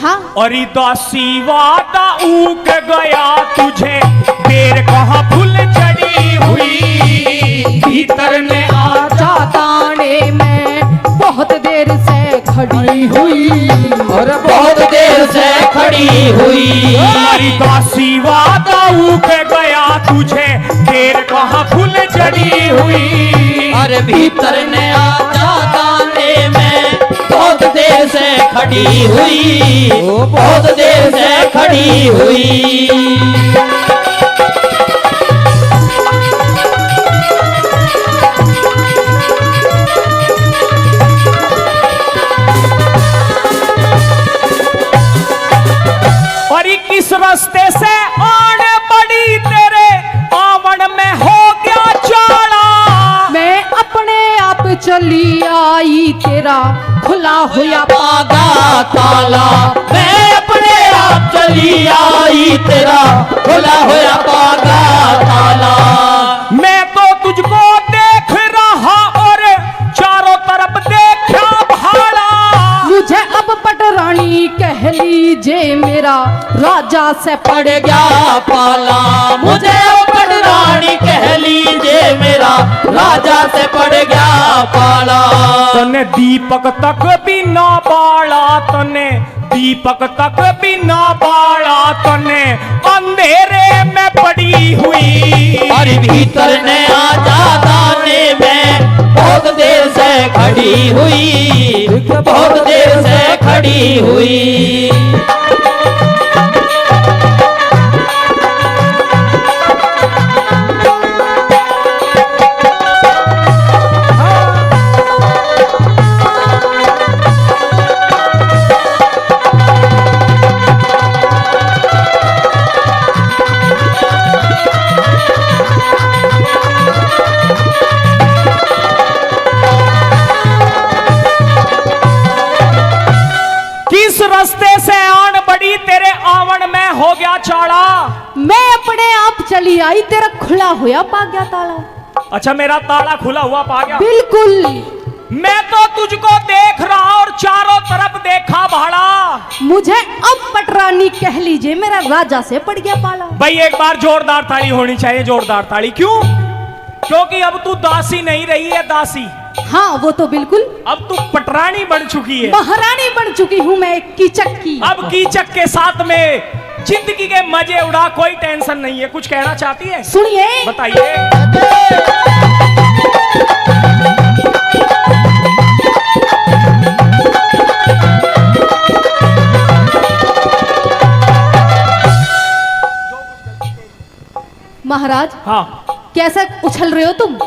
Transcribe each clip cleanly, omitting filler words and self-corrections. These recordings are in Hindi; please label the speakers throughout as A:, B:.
A: हाँ।
B: और दासी वादा ऊक गया तुझे, देर कहाँ फुल चढ़ी हुई।
A: भीतर में आजा ताने में बहुत देर से खड़ी हुई,
C: और बहुत देर से खड़ी हुई।
B: दासी वादा ऊक गया तुझे, देर कहाँ फुल चढ़ी हुई।
C: अरे भीतर ने आजा ताने में बहुत देर से खड़ी हुई, बहुत देर से खड़ी हुई।
B: किस रास्ते से आन पड़ी तेरे आवन में हो गया चाला।
A: मैं अपने आप चली आई तेरा खुला हुआ
C: पागा ताला। मैं अपने आप चली आई तेरा खुला हुआ पागा ताला।
B: मैं तो तुझको देख रहा और चारों तरफ देखा भाला।
A: मुझे अब पटरानी कह लीजिए मेरा राजा से
C: पड़ गया पाला। मुझे पटरानी कह लीजिए मेरा राजा से पड़ गया पाला।
B: तने दीपक तक भी ना बाड़ा, तने दीपक तक भी ना बाड़ा, तने अंधेरे में पड़ी हुई।
C: और भीतर ने आजा ताने में बहुत देर से खड़ी हुई, बहुत देर से खड़ी हुई।
B: रास्ते से आन बड़ी तेरे आवन में हो गया चाड़ा।
A: मैं अपने आप चली आई तेरा खुला हुआ पा गया ताला।
B: अच्छा मेरा ताला खुला हुआ पा गया।
A: बिल्कुल।
B: मैं तो तुझको देख रहा और चारों तरफ देखा भाड़ा।
A: मुझे अब पटरानी कह लीजिए मेरा राजा से पड़ गया पाला।
B: भाई एक बार जोरदार ताली होनी चाहिए, जोरदार ताली। क्यों? क्योंकि अब तू दासी नहीं रही है, दासी।
A: हाँ वो तो बिल्कुल।
B: अब तू पटरानी बन चुकी है,
A: महारानी बन चुकी हूँ मैं कीचक की।
B: अब कीचक के साथ में जिंदगी के मजे उड़ा, कोई टेंशन नहीं है। कुछ कहना चाहती है?
A: सुनिए।
B: बताइए।
A: महाराज।
B: हाँ।
A: कैसा उछल रहे हो तुम?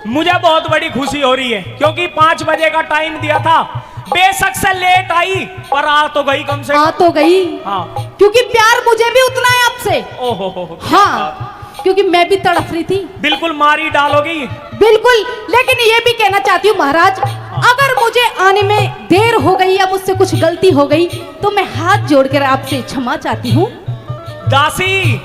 B: मुझे बहुत बड़ी खुशी हो रही है क्योंकि 5 बजे का टाइम दिया था। बेशक से लेट आई पर आ तो गई, कम से कम
A: आ तो गई।
B: हाँ।
A: क्योंकि प्यार मुझे भी उतना है आपसे।
B: ओहो।
A: हाँ क्योंकि मैं भी तड़फ रही थी।
B: बिल्कुल मारी डालोगी।
A: बिल्कुल। लेकिन ये भी कहना चाहती हूँ महाराज, अगर मुझे आने में देर हो गई या मुझसे कुछ गलती हो गई तो मैं हाथ जोड़कर आपसे क्षमा चाहती हूँ।
B: दासी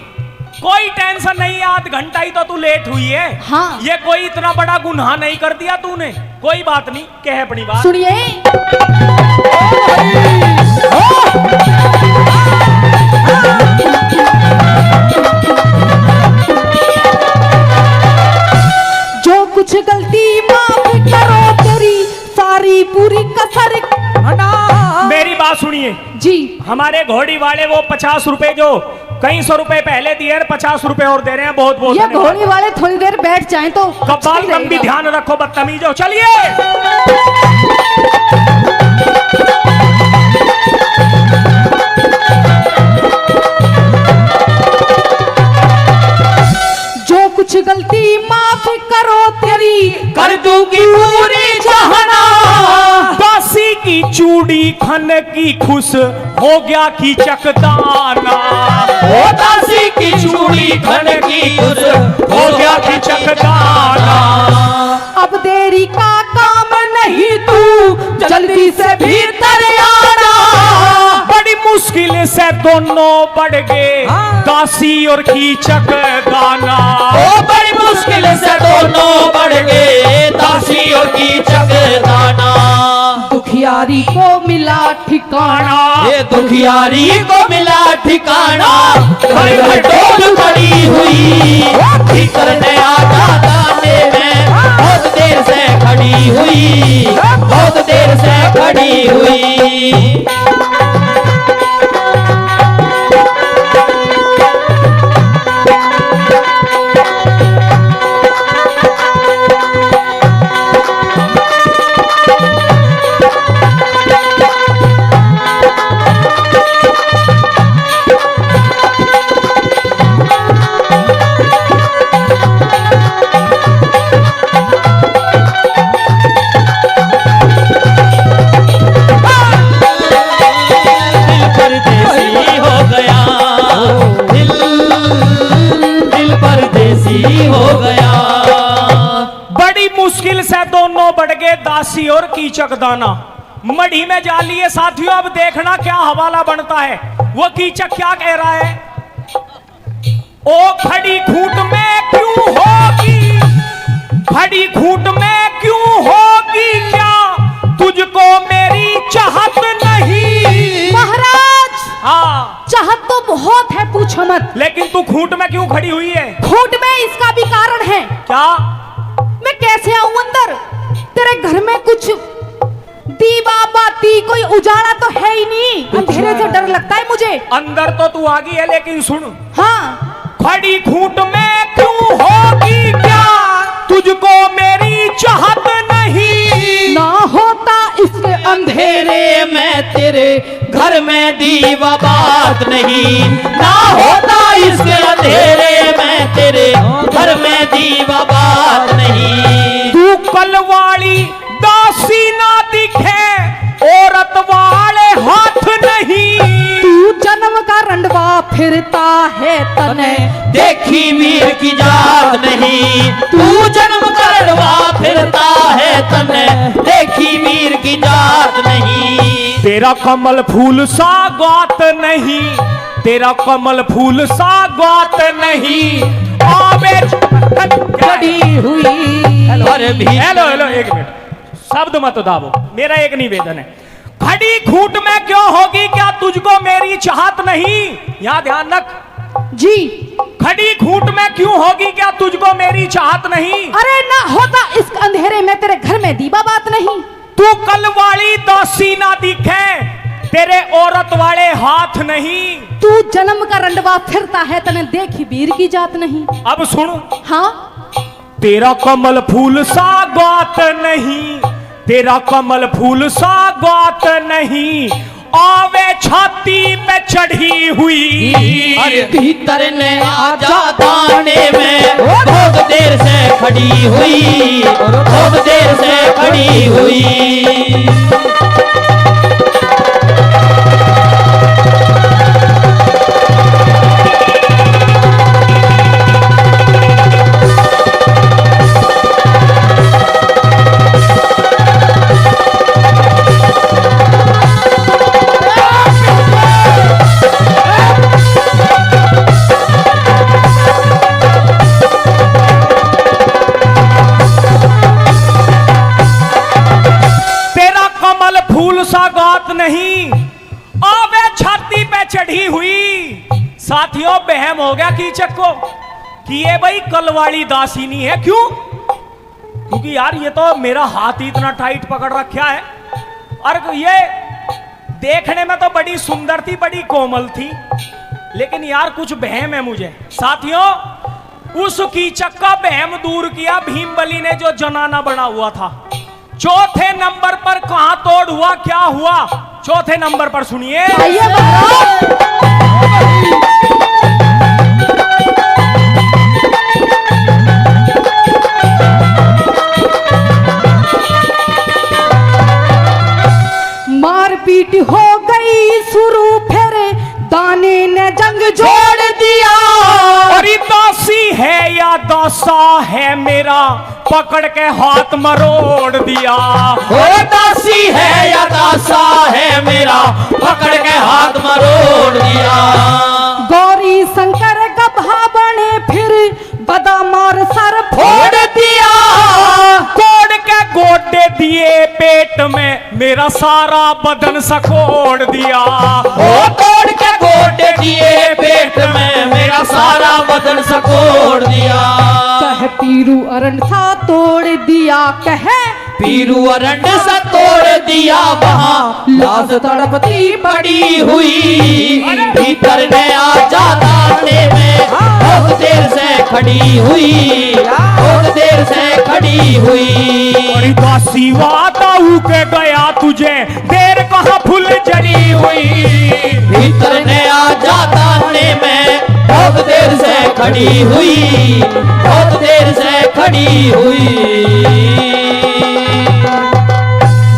B: कोई टेंशन नहीं है, आध घंटा ही तो तू लेट हुई है।
A: हाँ।
B: ये कोई इतना बड़ा गुनाह नहीं कर दिया तूने। कोई बात नहीं, कह अपनी बात।
A: सुनिए। जो कुछ गलती माफ करो तेरी सारी पूरी कसर हटा।
B: मेरी बात सुनिए
A: जी।
B: हमारे घोड़ी वाले वो 50 रुपए जो कई 100 रुपए पहले दिए, 50 रुपए और दे रहे हैं। बहुत बहुत
A: ये घोड़ी वाले थोड़ी देर बैठ जाएं तो
B: कबाल कम भी ध्यान रखो, बदतमीजो। चलिए।
A: जो कुछ गलती माफ करो तेरी
C: कर दूंगी पूरी जहाना।
B: दासी की चूड़ी खन की खुश हो गया कीचक दाना।
C: ओ दासी की चूड़ी खन की खुश हो गया कीचक दाना।
A: अब देरी का काम नहीं तू जल्दी से भीतर आना।
B: बड़ी मुश्किल से दोनों बढ़ गए दासी और कीचक दाना।
C: ओ बड़ी मुश्किल से दोनों बढ़ गए दासी और कीचक दाना।
A: दुखियारी को मिला ठिकाना।
C: ये दुखियारी को मिला ठिकाना, घर घर डोल पड़ी हुई, भीतर नया दाने में बहुत देर से खड़ी हुई, बहुत देर से खड़ी हुई।
B: मुश्किल से दोनों बढ़ गए दासी और कीचक दाना। मढ़ी में जा लिए साथियों, अब देखना क्या हवाला बनता है। वो कीचक क्या कह रहा है? ओ खड़ी खूंट में क्यों होगी, खड़ी खूंट में क्यों होगी क्या, तुझको मेरी चाहत नहीं।
A: महाराज
B: हाँ,
A: चाहत तो बहुत है, पूछो मत।
B: लेकिन तू खूंट में क्यों खड़ी हुई है?
A: खूंट में इसका भी कारण है।
B: क्या?
A: मैं कैसे आऊं अंदर? तेरे घर में कुछ दीवा बाती कोई उजाला तो है ही नहीं, अंधेरे से डर लगता है मुझे।
B: अंदर तो तू आ गई है, लेकिन सुन,
A: हाँ,
B: खड़ी खूंट में क्यों होगी क्या, तुझको मेरी चाहत नहीं।
A: ना होता इसके
C: अंधेरे में तेरे घर में दीवा बात नहीं, ना होता इसके अंधेरे में तेरे घर में दीवा बात नहीं।
B: तू कलवाड़ी दासी ना दिखे, औरत वाले हाथ नहीं।
A: तू जन्म का रंडवा फिरता है तने,
C: देखी वीर की जात नहीं। तू जन्म का रंडवा फिरता है तने, देखी वीर की जात नहीं।
B: तेरा कमल फूल सा गात नहीं, तेरा कमल फूल सा गात नहीं। आवे
A: खड़ी हुई।
B: हेलो हेलो, एक मिनट, शब्द मत दाबो, मेरा एक निवेदन है। खड़ी खूंट में क्यों होगी क्या, तुझको मेरी चाहत नहीं। यहाँ ध्यान रख
A: जी।
B: खड़ी खूंट में क्यों होगी क्या, तुझको मेरी चाहत नहीं।
A: अरे ना होता इस अंधेरे में तेरे घर में दीवा बात नहीं।
B: तू कलवाड़ी दासी ना दिखे, तेरे औरत वाले हाथ नहीं।
A: तू जन्म का रंडवा फिरता है तने, देखी वीर की जात नहीं।
B: अब सुन,
A: हाँ,
B: तेरा कमल फूल सा गात नहीं, तेरा कमल फूल सा गात नहीं। आवे छाती पे चढ़ी हुई,
C: अरे भीतर ने आजा दाने में बहुत देर से खड़ी हुई, बहुत देर से खड़ी हुई।
B: नहीं, आवे छाती पे चढ़ी हुई। साथियों, बहम हो गया कीचक को कि ये भाई कलवाड़ी दासिनी है। क्यों? क्योंकि यार ये तो मेरा हाथ ही इतना टाइट पकड़ रखा है, और ये देखने में तो बड़ी सुंदर थी, बड़ी कोमल थी, लेकिन यार कुछ बहम है मुझे। साथियों, उस कीचक का बहम दूर किया भीमबली ने, जो जनाना बना हुआ था। चौथे नंबर पर कहां तोड़ हुआ, क्या हुआ, चौथे नंबर पर सुनिए।
A: मारपीट हो गई शुरू, फिर दाने ने जंग जोड़ दिया।
B: अरे दासी है या दासा है मेरा, पकड़ के हाथ मरोड़ दिया।
C: ओ दासी है या दासा है मेरा, पकड़ के हाथ मरोड़ दिया।
A: गौरी शंकर गधा बने, फिर बदामार सर फोड़ दिया।
B: तोड़ के गोडे दिए पेट में, मेरा मेरा सारा बदन सकोड़ दिया।
C: ओ तोड़ के गोटे दिए पेट में, मेरा सारा बदन सकोड़ दिया।
A: कह पीरू अरण सा तोड़ दिया, कह
C: पीरू अरंड सा तोड़ दिया, वहाँ लाश तड़पती पड़ी हुई। भीतर ने आजा दाने में बहुत देर से खड़ी हुई, बहुत देर से खड़ी हुई।
B: दासी वाताऊ के गया तुझे देर कहाँ फुल जड़ी हुई।
C: भीतर ने आजा दाने में बहुत देर से खड़ी हुई, बहुत देर से खड़ी हुई।